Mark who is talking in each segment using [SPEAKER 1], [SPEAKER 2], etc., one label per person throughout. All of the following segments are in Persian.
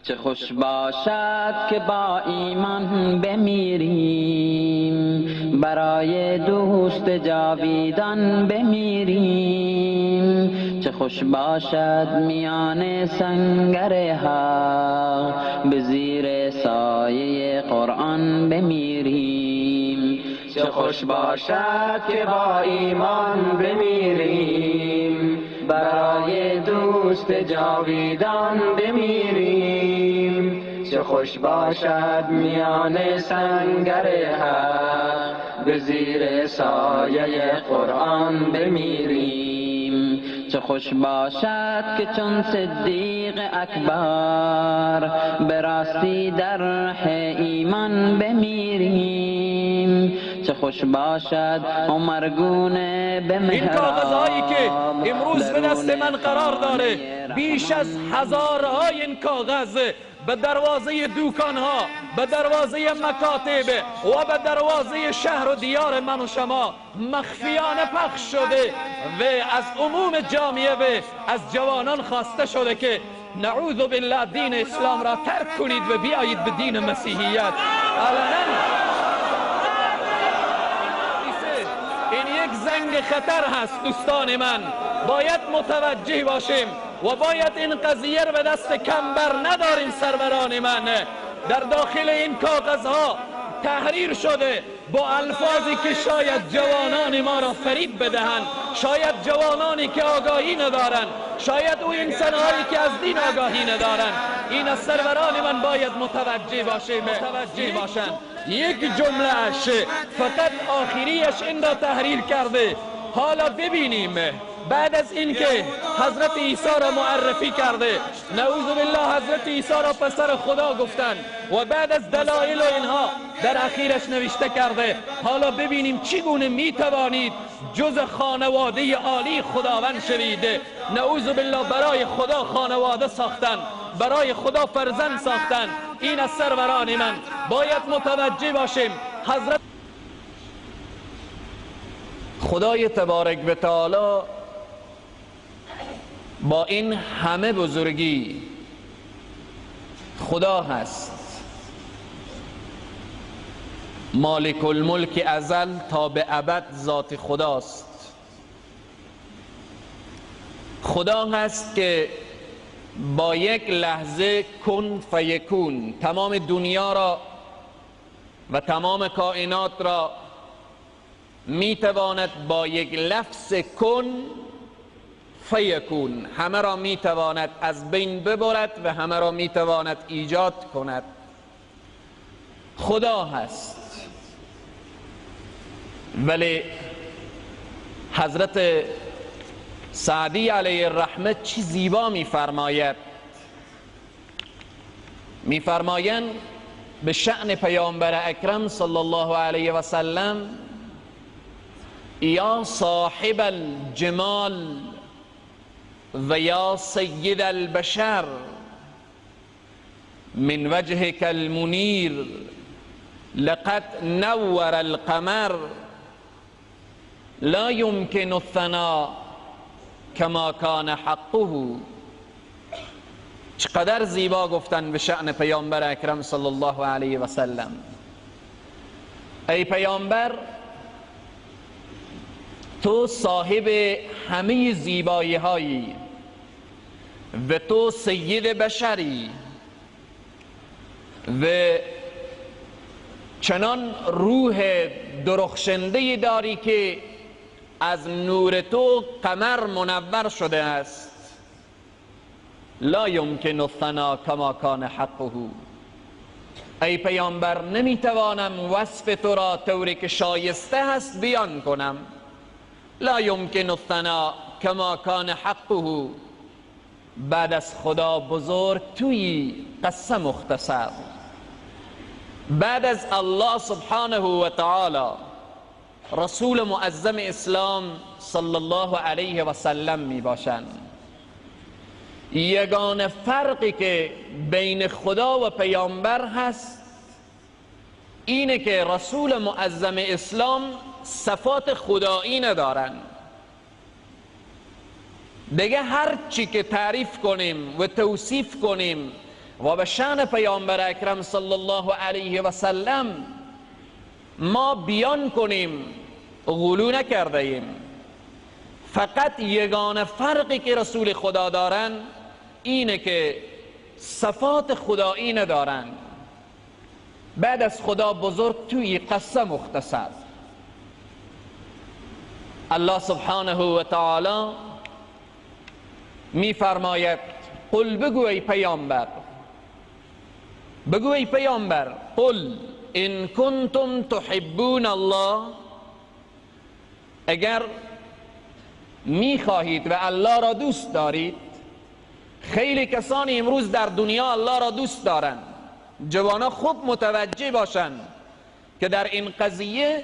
[SPEAKER 1] چه خوش باشد که با ایمان بمیریم، برای دوست جاویدان بمیریم. چه خوش باشد میان سنگر حق، به زیر سایه قرآن بمیریم.
[SPEAKER 2] چه خوش باشد که با ایمان بمیریم، برای دوست جاویدان بمیریم. چه خوش باشد میان سنگر حق، به زیر سایه قرآن بمیریم.
[SPEAKER 1] چه خوش باشد که چون صدیق اکبر، به راستی در ره ایمان بمیریم. چه خوش باشد عمر گونه به محراب،
[SPEAKER 3] این کاغذهایی که امروز به دست من قرار داره، بیش از هزارهای این کاغذ به دروازه دوکانها، به دروازه مکاتب و به دروازه شهر و دیار من و شما مخفیانه پخش شده و از عموم جامعه و از جوانان خواسته شده که نعوذ بالله دین اسلام را ترک کنید و بیایید به دین مسیحیت. این یک زنگ خطر هست دوستان من، باید متوجه باشیم و باید این قضیه رو به دست کم بر نداریم. سروران من، در داخل این کاغذها تحریر شده با الفاظی که شاید جوانان ما را فریب بدهند، شاید جوانانی که آگاهی ندارند، شاید او انسانهایی که از دین آگاهی ندارند. این از سروران من باید متوجه باشند. یک جملهش فقط آخریش این را تحریر کرده. حالا ببینیم بعد از اینکه حضرت عیسی را معرفی کرده، نعوذ بالله حضرت عیسی را پسر خدا گفتن و بعد از دلایل اینها در اخیرش نوشته کرده، حالا ببینیم چگونه میتوانید جز خانواده عالی خداوند شوید. نعوذ بالله برای خدا خانواده ساختن، برای خدا فرزند ساختن. این از سروران من باید متوجه باشیم. حضرت خدای تبارک و تعالی با این همه بزرگی خدا هست، مالک الملک ازل تا به ابد ذات خداست. خدا هست که با یک لحظه کن فیکون تمام دنیا را و تمام کائنات را میتواند با یک لفظ کن فیکون همه را میتواند از بین ببرد و همه را میتواند ایجاد کند. خدا هست. ولی حضرت سعدی علیه الرحمه چی زیبا میفرمایند به شأن پیامبر اکرم صلی الله علیه و سلم: یا صاحب الجمال و یا سید البشر، من وجهك المنیر لقد نور القمر، لا يمكن الثناء کما کان حقه. چقدر زیبا گفتن به شأن پیامبر اکرم صلی الله علیه و سلم. ای پیامبر، تو صاحب همه زیبایی هایی و تو سید بشری و چنان روح درخشنده داری که از نور تو قمر منور شده است. لا یمکن الثنا کما کان حقه. ای پیامبر، نمیتوانم وصف تو را طوری که شایسته هست بیان کنم. لا یمکن الثنا کما کان حقه. بعد از خدا بزرگ توی قصه مختصر. بعد از الله سبحانه و تعالی رسول معظم اسلام صلی الله علیه و سلم می باشند. یگانه فرقی که بین خدا و پیامبر هست اینه که رسول معظم اسلام صفات خدایی ندارن. دیگه هر چی که تعریف کنیم و توصیف کنیم و به شأن پیامبر اکرم صلی الله علیه و سلم ما بیان کنیم غلو نکرده ایم. فقط یگانه فرقی که رسول خدا دارن اینه که صفات خدایی ندارن. بعد از خدا بزرگ توی قصه مختصر الله سبحانه و تعالی می فرماید قل بگو ای پیامبر، بگو ای پیامبر، قل ان کنتم تحبون الله، اگر می خواهید و الله را دوست دارید. خیلی کسانی امروز در دنیا الله را دوست دارند. جوانا خوب متوجه باشند که در این قضیه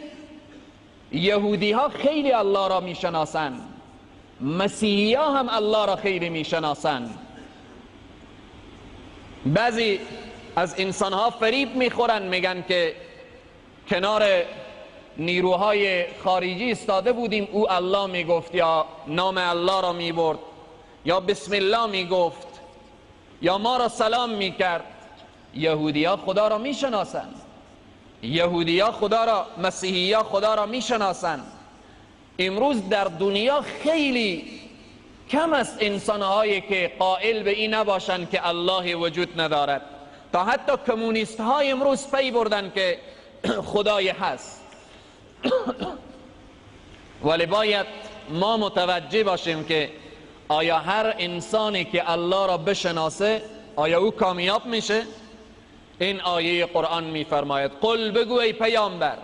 [SPEAKER 3] یهودی ها خیلی الله را می شناسند، مسیحی ها هم الله را خیلی می شناسند. بعضی از انسان ها فریب می خورند، میگن که کنار نیروهای خارجی استاده بودیم، او الله می گفت یا نام الله را می برد یا بسم الله می گفت یا ما را سلام می کرد. یهودی ها خدا را می شناسند، یهودی ها خدا را، مسیحی ها خدا را می شناسند. امروز در دنیا خیلی کم است انسانهایی که قائل به این نباشند که الله وجود ندارد. تا حتی کمونیست های امروز پی بردن که خدای هست. ولی باید ما متوجه باشیم که آیا هر انسانی که الله را بشناسه آیا او کامیاب میشه؟ این آیه قرآن میفرماید قل بگو ای پیامبر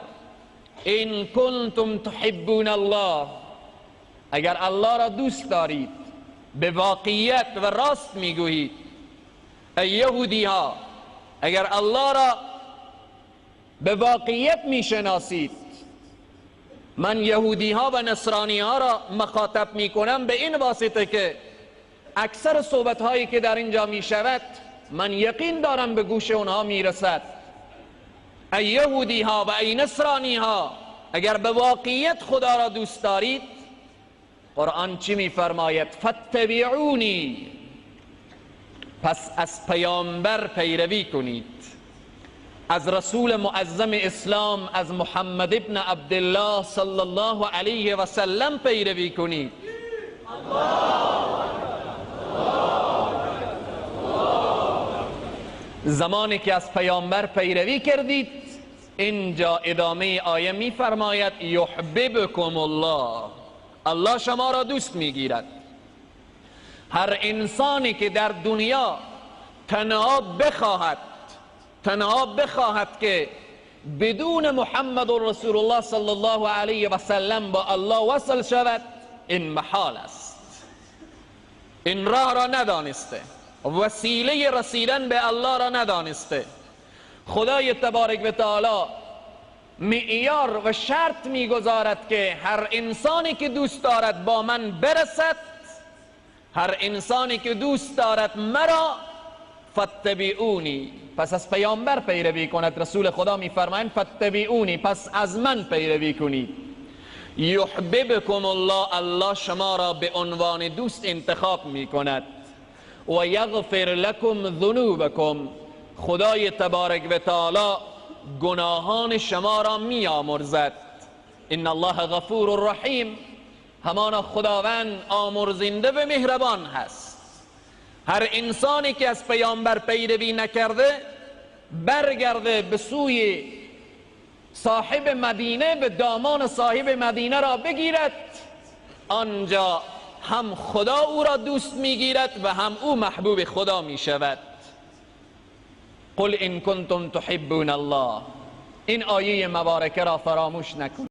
[SPEAKER 3] ان کنتم تحبون الله، اگر الله را دوست دارید به واقعیت و راست میگویید. ای یهودی ها، اگر الله را به واقعیت میشناسید. من یهودی ها و نصرانی ها را مخاطب میکنم به این واسطه که اکثر صحبت هایی که در اینجا میشود من یقین دارم به گوش اونها میرسد. ای یهودی ها و ای نصرانی ها، اگر به واقعیت خدا را دوست دارید، قرآن چی میفرماید؟ فاتبعونی، پس از پیامبر پیروی کنید، از رسول معظم اسلام، از محمد ابن عبدالله صلی الله علیه و سلم پیروی کنید. زمانی که از پیامبر پیروی کردید، اینجا ادامه آیه میفرماید یحببکم الله، الله شما را دوست میگیرد. هر انسانی که در دنیا تنها بخواهد که بدون محمد رسول الله صلی الله علیه و سلم با الله وصل شود، این محال است. این راه را ندانسته، وسیله رسیدن به الله را ندانسته. خدای تبارک و تعالی معیار و شرط میگذارد که هر انسانی که دوست دارد با من برسد، هر انسانی که دوست دارد مرا، فاتبعونی، پس از پیامبر پیروی کند. رسول خدا میفرمایند فاتبعونی، پس از من پیروی کنید. یحببکم الله، الله شما را به عنوان دوست انتخاب میکند. و یغفر لکم ذنوبکم، خدای تبارک و تعالی گناهان شما را میامرزد. ان الله غفور رحیم، همانا خداوند آمرزنده و مهربان هست. هر انسانی که از پیامبر پیروی نکرده برگرده به سوی صاحب مدینه، به دامان صاحب مدینه را بگیرد، آنجا هم خدا او را دوست میگیرد و هم او محبوب خدا میشود. قل ان کنتم تحبون الله، این آیه مبارکه را فراموش نکن.